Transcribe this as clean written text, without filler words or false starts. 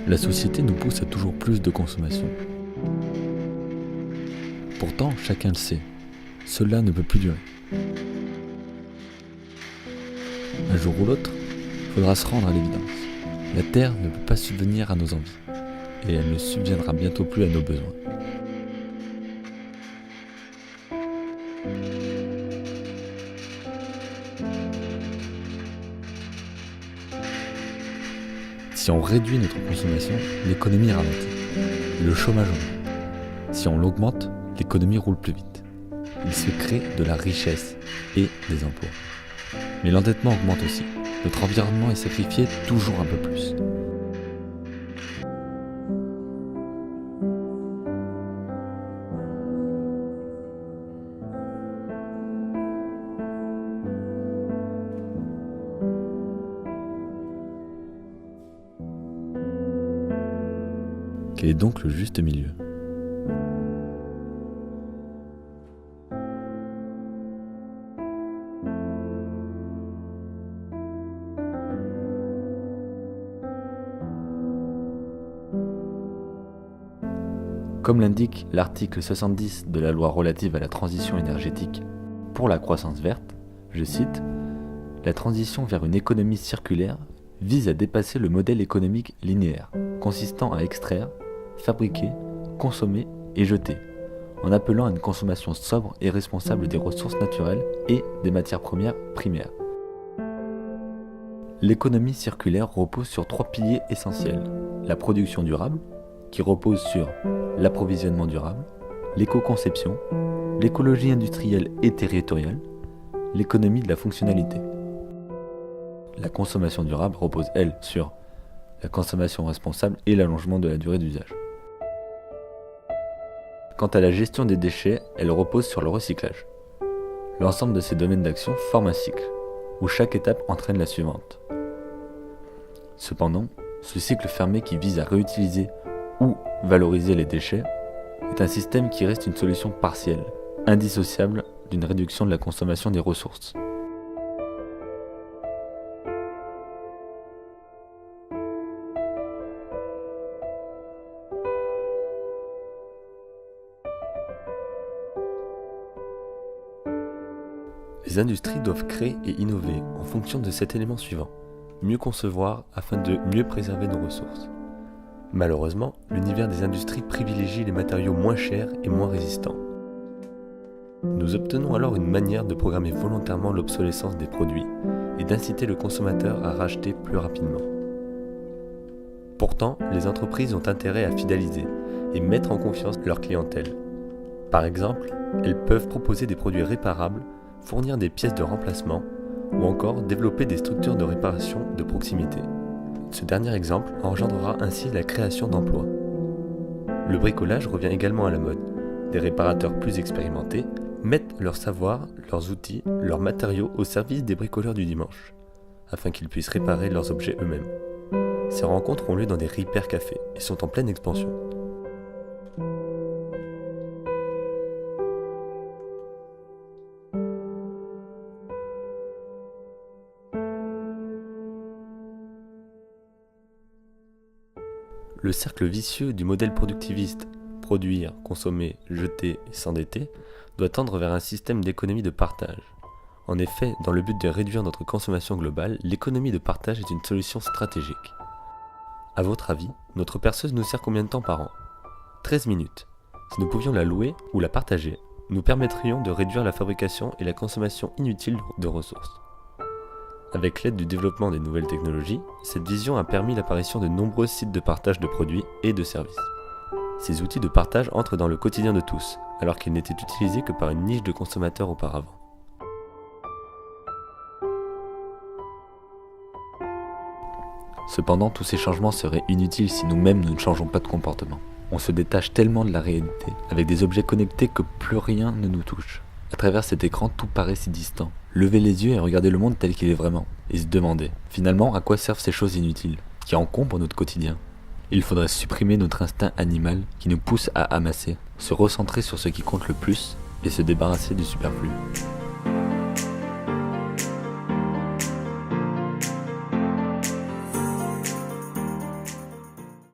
La société nous pousse à toujours plus de consommation. Pourtant, chacun le sait, cela ne peut plus durer. Un jour ou l'autre, il faudra se rendre à l'évidence. La Terre ne peut pas subvenir à nos envies, et elle ne subviendra bientôt plus à nos besoins. Si on réduit notre consommation, l'économie ralentit. Le chômage augmente. Si on l'augmente, l'économie roule plus vite. Il se crée de la richesse et des emplois. Mais l'endettement augmente aussi. Notre environnement est sacrifié toujours un peu plus. Quel est donc le juste milieu ? Comme l'indique l'article 70 de la loi relative à la transition énergétique pour la croissance verte, je cite, « La transition vers une économie circulaire vise à dépasser le modèle économique linéaire, consistant à extraire, fabriquer, consommer et jeter, en appelant à une consommation sobre et responsable des ressources naturelles et des matières premières primaires. L'économie circulaire repose sur 3 piliers essentiels, la production durable, qui repose sur l'approvisionnement durable, l'éco-conception, l'écologie industrielle et territoriale, l'économie de la fonctionnalité. La consommation durable repose, elle, sur la consommation responsable et l'allongement de la durée d'usage. Quant à la gestion des déchets, elle repose sur le recyclage. L'ensemble de ces domaines d'action forme un cycle, où chaque étape entraîne la suivante. Cependant, ce cycle fermé qui vise à réutiliser ou valoriser les déchets est un système qui reste une solution partielle, indissociable d'une réduction de la consommation des ressources. Les industries doivent créer et innover en fonction de cet élément suivant, mieux concevoir afin de mieux préserver nos ressources. Malheureusement, l'univers des industries privilégie les matériaux moins chers et moins résistants. Nous obtenons alors une manière de programmer volontairement l'obsolescence des produits et d'inciter le consommateur à racheter plus rapidement. Pourtant, les entreprises ont intérêt à fidéliser et mettre en confiance leur clientèle. Par exemple, elles peuvent proposer des produits réparables, fournir des pièces de remplacement ou encore développer des structures de réparation de proximité. Ce dernier exemple engendrera ainsi la création d'emplois. Le bricolage revient également à la mode. Des réparateurs plus expérimentés mettent leur savoir, leurs outils, leurs matériaux au service des bricoleurs du dimanche, afin qu'ils puissent réparer leurs objets eux-mêmes. Ces rencontres ont lieu dans des repair cafés et sont en pleine expansion. Le cercle vicieux du modèle productiviste, produire, consommer, jeter et s'endetter, doit tendre vers un système d'économie de partage. En effet, dans le but de réduire notre consommation globale, l'économie de partage est une solution stratégique. À votre avis, notre perceuse nous sert combien de temps par an ? 13 minutes. Si nous pouvions la louer ou la partager, nous permettrions de réduire la fabrication et la consommation inutile de ressources. Avec l'aide du développement des nouvelles technologies, cette vision a permis l'apparition de nombreux sites de partage de produits et de services. Ces outils de partage entrent dans le quotidien de tous, alors qu'ils n'étaient utilisés que par une niche de consommateurs auparavant. Cependant, tous ces changements seraient inutiles si nous-mêmes nous ne changeons pas de comportement. On se détache tellement de la réalité, avec des objets connectés que plus rien ne nous touche. À travers cet écran, tout paraît si distant. Lever les yeux et regarder le monde tel qu'il est vraiment, et se demander, finalement, à quoi servent ces choses inutiles, qui encombrent notre quotidien. Il faudrait supprimer notre instinct animal qui nous pousse à amasser, se recentrer sur ce qui compte le plus, et se débarrasser du superflu.